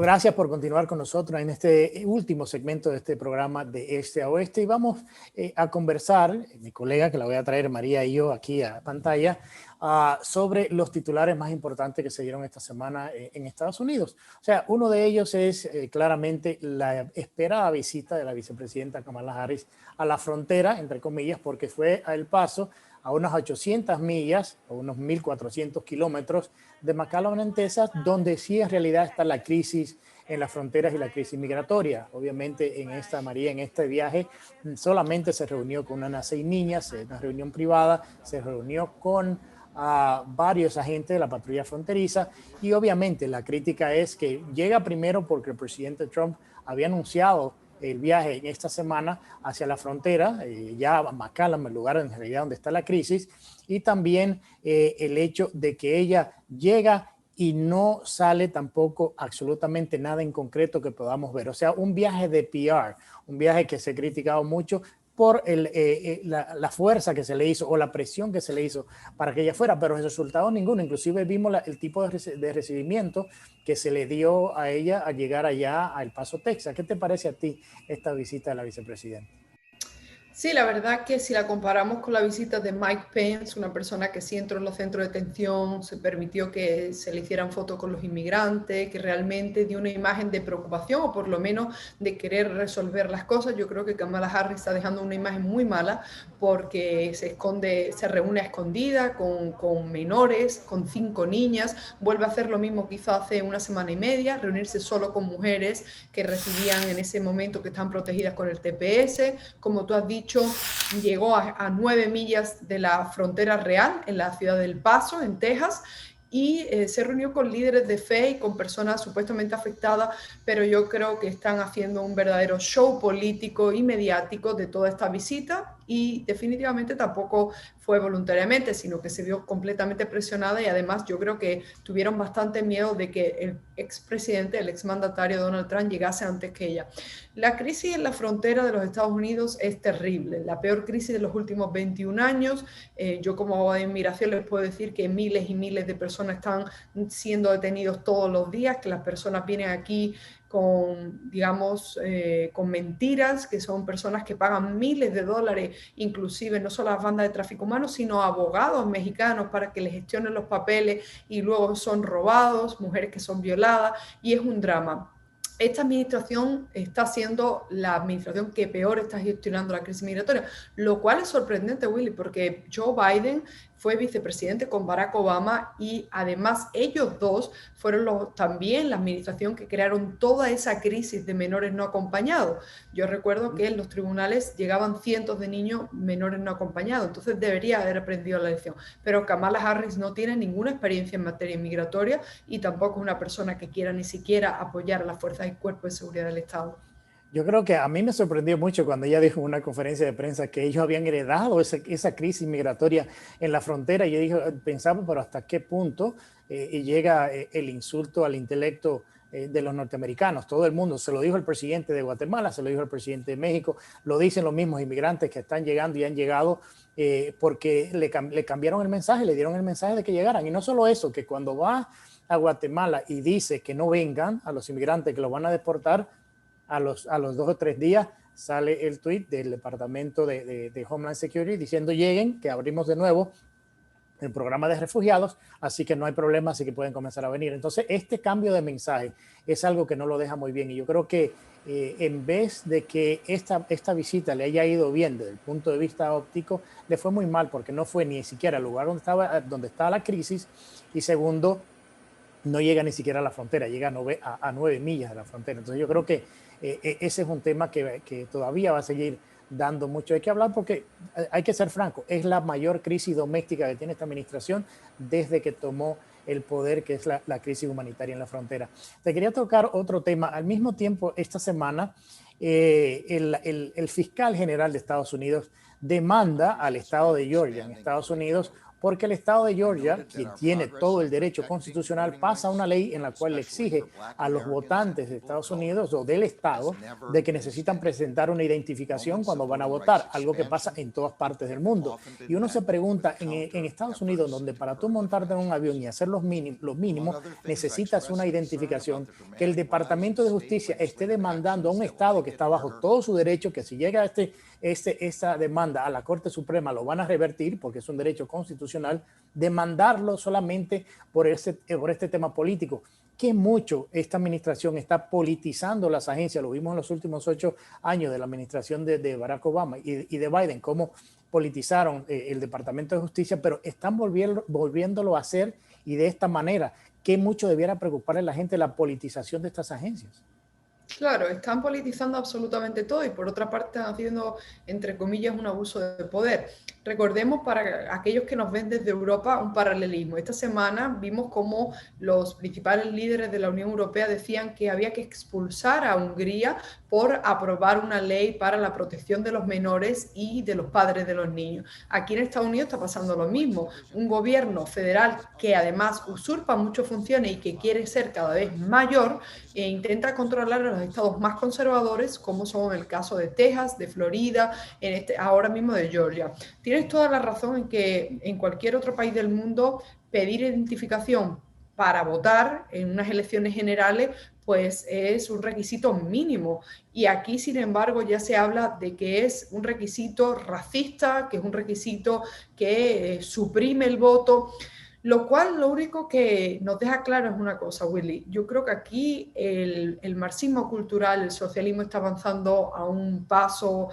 gracias por continuar con nosotros en este último segmento de este programa de Este a Oeste y vamos a conversar, mi colega que la voy a traer, María y yo aquí a pantalla, sobre los titulares más importantes que se dieron esta semana en Estados Unidos. O sea, uno de ellos es claramente la esperada visita de la vicepresidenta Kamala Harris a la frontera, entre comillas, porque fue a El Paso, a unas 800 millas o unos 1.400 kilómetros de McAllen en Texas, donde sí en realidad está la crisis en las fronteras y la crisis migratoria. Obviamente en este viaje solamente se reunió con unas 6 niñas, una reunión privada, se reunió con varios agentes de la patrulla fronteriza y obviamente la crítica es que llega primero porque el presidente Trump había anunciado el viaje en esta semana hacia la frontera, ya a McAllen, el lugar en realidad donde está la crisis, y también el hecho de que ella llega y no sale tampoco absolutamente nada en concreto que podamos ver. O sea, un viaje de PR, un viaje que se ha criticado mucho por la fuerza que se le hizo o la presión que se le hizo para que ella fuera, pero el resultado ninguno. Inclusive vimos el tipo de recibimiento que se le dio a ella al llegar allá a El Paso, Texas. ¿Qué te parece a ti esta visita de la vicepresidenta? Sí, la verdad que si la comparamos con la visita de Mike Pence, una persona que sí entró en los centros de detención, se permitió que se le hicieran fotos con los inmigrantes, que realmente dio una imagen de preocupación o por lo menos de querer resolver las cosas, yo creo que Kamala Harris está dejando una imagen muy mala porque se reúne a escondida con menores, con 5 niñas, vuelve a hacer lo mismo que hizo hace una semana y media, reunirse solo con mujeres que recibían en ese momento que están protegidas con el TPS, como tú has dicho, llegó a 9 millas de la frontera real en la ciudad del Paso, en Texas, y se reunió con líderes de fe y con personas supuestamente afectadas, pero yo creo que están haciendo un verdadero show político y mediático de toda esta visita y definitivamente tampoco fue voluntariamente, sino que se vio completamente presionada y además yo creo que tuvieron bastante miedo de que el expresidente, el exmandatario Donald Trump llegase antes que ella. La crisis en la frontera de los Estados Unidos es terrible, la peor crisis de los últimos 21 años. Yo como abogada de inmigración les puedo decir que miles y miles de personas están siendo detenidos todos los días, que las personas vienen aquí con, digamos, con mentiras, que son personas que pagan miles de dólares, inclusive no solo a las bandas de tráfico humano, sino a abogados mexicanos para que les gestionen los papeles y luego son robados, mujeres que son violadas, y es un drama. Esta administración está siendo la administración que peor está gestionando la crisis migratoria, lo cual es sorprendente, Willy, porque Joe Biden fue vicepresidente con Barack Obama y además ellos dos fueron también la administración que crearon toda esa crisis de menores no acompañados. Yo recuerdo que en los tribunales llegaban cientos de niños menores no acompañados, entonces debería haber aprendido la lección. Pero Kamala Harris no tiene ninguna experiencia en materia migratoria y tampoco es una persona que quiera ni siquiera apoyar a las fuerzas y cuerpos de seguridad del Estado. Yo creo que a mí me sorprendió mucho cuando ella dijo en una conferencia de prensa que ellos habían heredado esa crisis migratoria en la frontera. Y yo dije, pensaba, pero ¿hasta qué punto llega el insulto al intelecto de los norteamericanos? Todo el mundo, se lo dijo el presidente de Guatemala, se lo dijo el presidente de México, lo dicen los mismos inmigrantes que están llegando y han llegado porque le cambiaron el mensaje, le dieron el mensaje de que llegaran. Y no solo eso, que cuando va a Guatemala y dice que no vengan a los inmigrantes, que los van a deportar, a los 2 o 3 días sale el tweet del Departamento de Homeland Security diciendo lleguen, que abrimos de nuevo el programa de refugiados, así que no hay problema, así que pueden comenzar a venir. Entonces, este cambio de mensaje es algo que no lo deja muy bien y yo creo que en vez de que esta visita le haya ido bien desde el punto de vista óptico, le fue muy mal porque no fue ni siquiera el lugar donde estaba la crisis y segundo, no llega ni siquiera a la frontera, llega a 9 millas de la frontera. Entonces yo creo que ese es un tema que todavía va a seguir dando mucho de qué hablar porque hay que ser franco, es la mayor crisis doméstica que tiene esta administración desde que tomó el poder, que es la crisis humanitaria en la frontera. Te quería tocar otro tema. Al mismo tiempo, esta semana, el fiscal general de Estados Unidos demanda al estado de Georgia en Estados Unidos porque el estado de Georgia, quien tiene todo el derecho constitucional, pasa una ley en la cual le exige a los votantes de Estados Unidos o del estado de que necesitan presentar una identificación cuando van a votar, algo que pasa en todas partes del mundo. Y uno se pregunta, en Estados Unidos, donde para tú montarte en un avión y hacer los mínimos, necesitas una identificación, que el Departamento de Justicia esté demandando a un estado que está bajo todo su derecho, que si llega esa demanda a la Corte Suprema lo van a revertir porque es un derecho constitucional, demandarlo solamente por este tema político. Que mucho esta administración está politizando las agencias, lo vimos en los últimos 8 años de la administración de Barack Obama y de Biden, cómo politizaron el Departamento de Justicia, pero están volviéndolo a hacer y de esta manera. Que mucho debiera preocuparle a la gente la politización de estas agencias. Claro, están politizando absolutamente todo y por otra parte están haciendo, entre comillas, un abuso de poder. Recordemos para aquellos que nos ven desde Europa un paralelismo. Esta semana vimos cómo los principales líderes de la Unión Europea decían que había que expulsar a Hungría por aprobar una ley para la protección de los menores y de los padres de los niños. Aquí en Estados Unidos está pasando lo mismo. Un gobierno federal que además usurpa muchas funciones y que quiere ser cada vez mayor e intenta controlar a los estados más conservadores, como son el caso de Texas, de Florida, ahora mismo de Georgia. Tienes toda la razón en que en cualquier otro país del mundo pedir identificación para votar en unas elecciones generales pues es un requisito mínimo y aquí sin embargo ya se habla de que es un requisito racista, que es un requisito que suprime el voto. Lo cual lo único que nos deja claro es una cosa, Willy. Yo creo que aquí el marxismo cultural, el socialismo está avanzando a un paso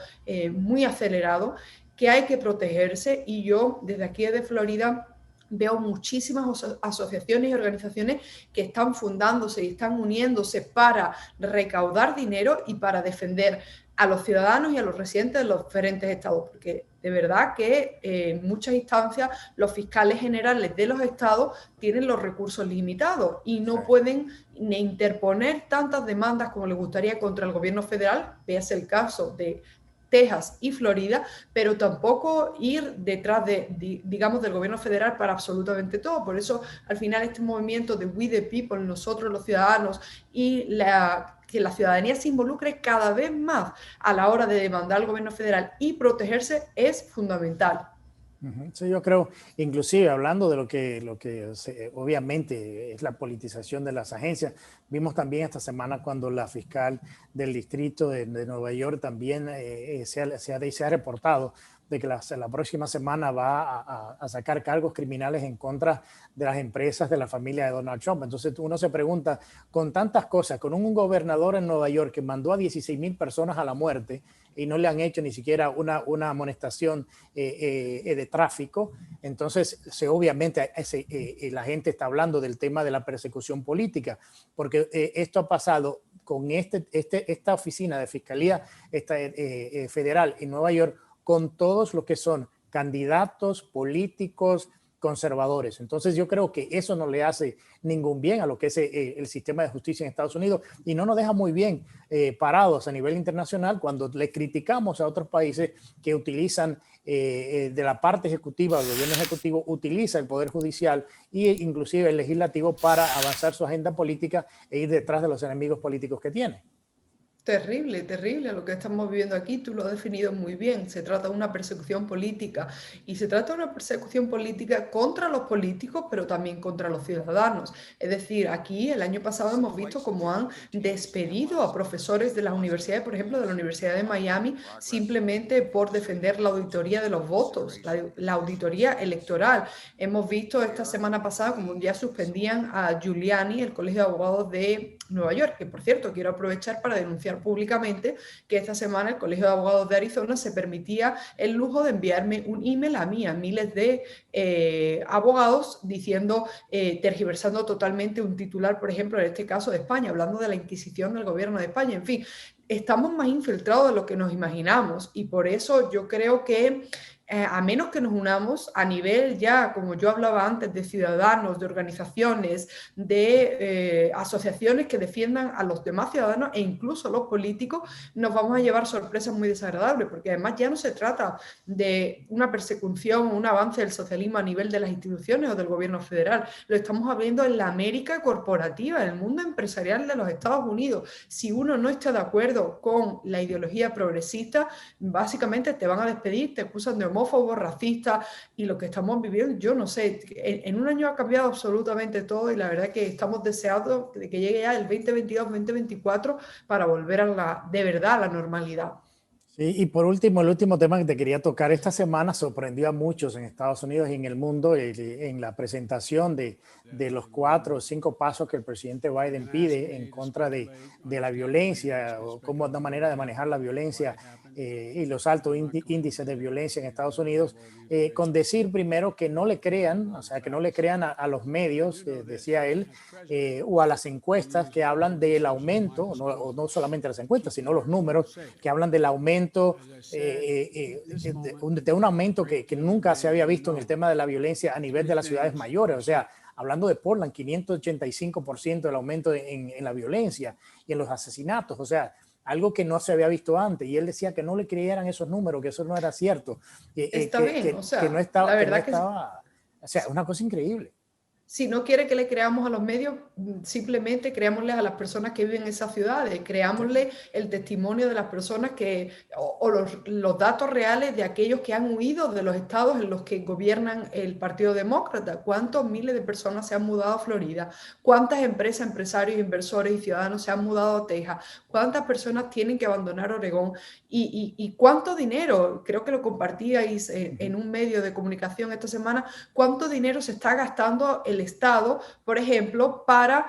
muy acelerado, que hay que protegerse y yo desde aquí de Florida veo muchísimas asociaciones y organizaciones que están fundándose y están uniéndose para recaudar dinero y para defender a los ciudadanos y a los residentes de los diferentes estados, porque de verdad que en muchas instancias los fiscales generales de los estados tienen los recursos limitados y no pueden ni interponer tantas demandas como les gustaría contra el gobierno federal, véase el caso de Texas y Florida, pero tampoco ir detrás digamos, del gobierno federal para absolutamente todo. Por eso, al final, este movimiento de We the People, nosotros los ciudadanos, y que la ciudadanía se involucre cada vez más a la hora de demandar al gobierno federal y protegerse es fundamental. Sí, yo creo, inclusive hablando de lo que obviamente es la politización de las agencias, vimos también esta semana cuando la fiscal del distrito de Nueva York también se ha reportado de que la próxima semana va a sacar cargos criminales en contra de las empresas de la familia de Donald Trump. Entonces uno se pregunta, con tantas cosas, con un gobernador en Nueva York que mandó a 16,000 personas a la muerte y no le han hecho ni siquiera una amonestación de tráfico, entonces obviamente la gente está hablando del tema de la persecución política, porque esto ha pasado con esta oficina de fiscalía federal en Nueva York, con todos los que son candidatos políticos conservadores. Entonces yo creo que eso no le hace ningún bien a lo que es el sistema de justicia en Estados Unidos y no nos deja muy bien parados a nivel internacional cuando le criticamos a otros países que utilizan de la parte ejecutiva, el gobierno ejecutivo utiliza el poder judicial e inclusive el legislativo para avanzar su agenda política e ir detrás de los enemigos políticos que tiene. Terrible, terrible lo que estamos viviendo aquí, tú lo has definido muy bien, se trata de una persecución política y se trata de una persecución política contra los políticos, pero también contra los ciudadanos. Es decir, aquí el año pasado hemos visto cómo han despedido a profesores de las universidades, por ejemplo, de la Universidad de Miami, simplemente por defender la auditoría de los votos, la auditoría electoral. Hemos visto esta semana pasada cómo ya suspendían a Giuliani, el Colegio de Abogados de Nueva York, que por cierto quiero aprovechar para denunciar públicamente que esta semana el Colegio de Abogados de Arizona se permitía el lujo de enviarme un email a mí, a miles de abogados diciendo, tergiversando totalmente un titular, por ejemplo, en este caso de España, hablando de la Inquisición del gobierno de España. En fin, estamos más infiltrados de lo que nos imaginamos y por eso yo creo que a menos que nos unamos a nivel ya, como yo hablaba antes, de ciudadanos, de organizaciones, de asociaciones que defiendan a los demás ciudadanos e incluso a los políticos, nos vamos a llevar sorpresas muy desagradables, porque además ya no se trata de una persecución o un avance del socialismo a nivel de las instituciones o del gobierno federal, lo estamos viendo en la América corporativa, en el mundo empresarial de los Estados Unidos. Si uno no está de acuerdo con la ideología progresista, básicamente te van a despedir, te acusan de homófobo, racista, y lo que estamos viviendo, yo no sé, en un año ha cambiado absolutamente todo y la verdad que estamos deseando de que llegue ya el 2022-2024 para volver de verdad a la normalidad. Sí, y por último, el último tema que te quería tocar esta semana sorprendió a muchos en Estados Unidos y en el mundo en la presentación de los 4 o 5 pasos que el presidente Biden pide en contra de la violencia o cómo es la manera de manejar la violencia y los altos índices de violencia en Estados Unidos, con decir primero que no le crean, o sea, que no le crean a los medios, decía él, o a las encuestas que hablan del aumento, o no solamente las encuestas, sino los números que hablan del aumento, de un aumento que nunca se había visto en el tema de la violencia a nivel de las ciudades mayores, o sea, hablando de Portland, 585% del aumento en la violencia y en los asesinatos, o sea, algo que no se había visto antes, y él decía que no le creyeran esos números, que eso no era cierto, Está bien, o sea, que no estaba, la verdad que no estaba, o sea, una cosa increíble. Si no quiere que le creamos a los medios, simplemente creámosles a las personas que viven en esas ciudades, creámosle el testimonio de las personas o los datos reales de aquellos que han huido de los estados en los que gobiernan el Partido Demócrata. ¿Cuántos miles de personas se han mudado a Florida? ¿Cuántas empresas, empresarios, inversores y ciudadanos se han mudado a Texas? ¿Cuántas personas tienen que abandonar Oregón? ¿Y cuánto dinero? Creo que lo compartíais en un medio de comunicación esta semana. ¿Cuánto dinero se está gastando el Estado, por ejemplo, para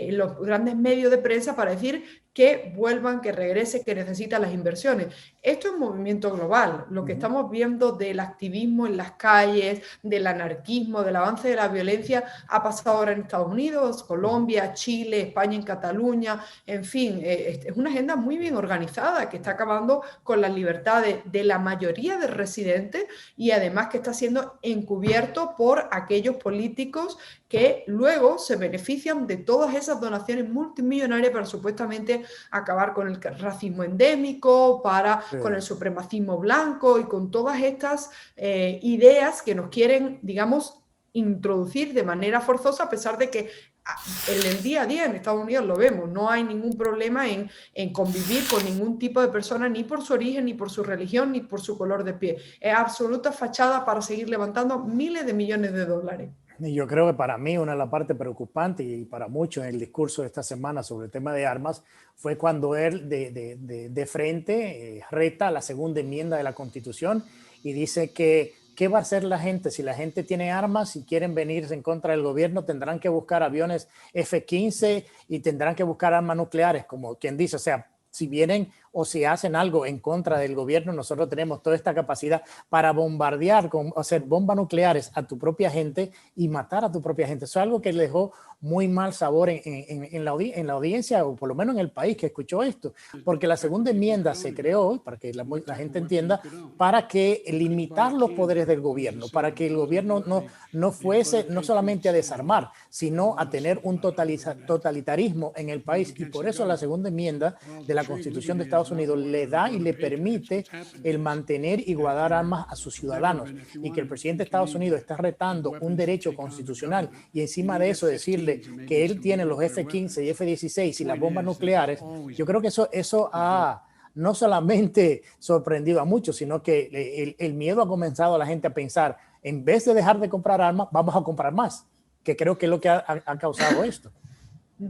los grandes medios de prensa para decir que vuelvan, que regrese, que necesitan las inversiones? Esto es un movimiento global. Lo que estamos viendo del activismo en las calles, del anarquismo, del avance de la violencia, ha pasado ahora en Estados Unidos, Colombia, Chile, España en Cataluña, en fin, es una agenda muy bien organizada que está acabando con las libertades de la mayoría de residentes y además que está siendo encubierto por aquellos políticos que luego se benefician de todas esas donaciones multimillonarias para supuestamente acabar con el racismo endémico, con el supremacismo blanco y con todas estas ideas que nos quieren, digamos, introducir de manera forzosa, a pesar de que en el día a día en Estados Unidos lo vemos, no hay ningún problema en convivir con ningún tipo de persona, ni por su origen, ni por su religión, ni por su color de piel. Es absoluta fachada para seguir levantando miles de millones de dólares. Y yo creo que para mí una de las partes preocupantes y para muchos en el discurso de esta semana sobre el tema de armas fue cuando él de frente reta la segunda enmienda de la Constitución y dice que ¿qué va a hacer la gente? Si la gente tiene armas y quieren venirse en contra del gobierno, tendrán que buscar aviones F-15 y tendrán que buscar armas nucleares, como quien dice, o sea, si vienen o si hacen algo en contra del gobierno, nosotros tenemos toda esta capacidad para bombardear, hacer bombas nucleares a tu propia gente y matar a tu propia gente. Eso es algo que le dejó muy mal sabor en la audiencia, o por lo menos en el país que escuchó esto, porque la segunda enmienda se creó, para que la gente entienda, para que limitar los poderes del gobierno, para que el gobierno no fuese no solamente a desarmar, sino a tener un totalitarismo en el país. Y por eso la segunda enmienda de la Constitución de Estados Unidos le da y le permite el mantener y guardar armas a sus ciudadanos, y que el presidente de Estados Unidos está retando un derecho constitucional y encima de eso decirle que él tiene los F-15 y F-16 y las bombas nucleares. Yo creo que eso ha no solamente sorprendido a muchos, sino que el miedo ha comenzado a la gente a pensar, en vez de dejar de comprar armas, vamos a comprar más, que creo que es lo que ha causado esto.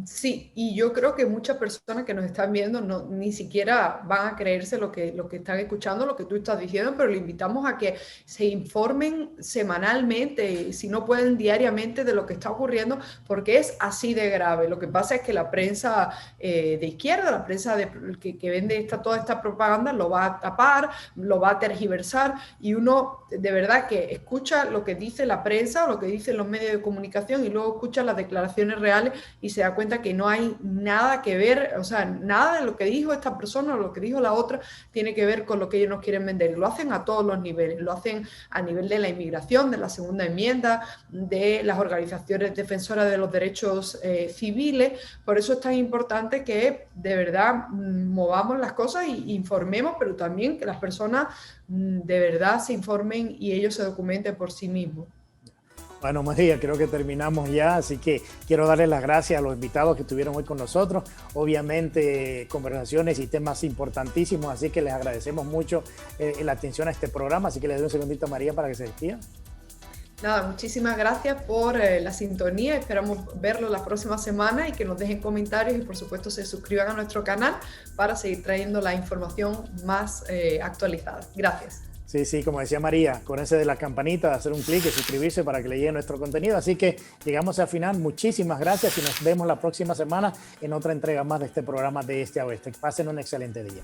Sí, y yo creo que muchas personas que nos están viendo ni siquiera van a creerse lo que están escuchando, lo que tú estás diciendo, pero le invitamos a que se informen semanalmente, si no pueden diariamente, de lo que está ocurriendo, porque es así de grave. Lo que pasa es que la prensa de izquierda, la prensa que vende toda esta propaganda, lo va a tapar, lo va a tergiversar, y uno de verdad que escucha lo que dice la prensa o lo que dicen los medios de comunicación y luego escucha las declaraciones reales y se da da cuenta que no hay nada que ver, o sea, nada de lo que dijo esta persona o lo que dijo la otra tiene que ver con lo que ellos nos quieren vender. Lo hacen a todos los niveles, lo hacen a nivel de la inmigración, de la segunda enmienda, de las organizaciones defensoras de los derechos civiles. Por eso es tan importante que de verdad movamos las cosas e informemos, pero también que las personas de verdad se informen y ellos se documenten por sí mismos. Bueno, María, creo que terminamos ya, así que quiero darles las gracias a los invitados que estuvieron hoy con nosotros. Obviamente, conversaciones y temas importantísimos, así que les agradecemos mucho la atención a este programa, así que les doy un segundito a María para que se despida. Nada, muchísimas gracias por la sintonía, esperamos verlo la próxima semana y que nos dejen comentarios y por supuesto se suscriban a nuestro canal para seguir trayendo la información más actualizada. Gracias. Sí, como decía María, acuérdense de la campanita, de hacer un clic y suscribirse para que le llegue nuestro contenido. Así que llegamos al final. Muchísimas gracias y nos vemos la próxima semana en otra entrega más de este programa de Este a Oeste. Que pasen un excelente día.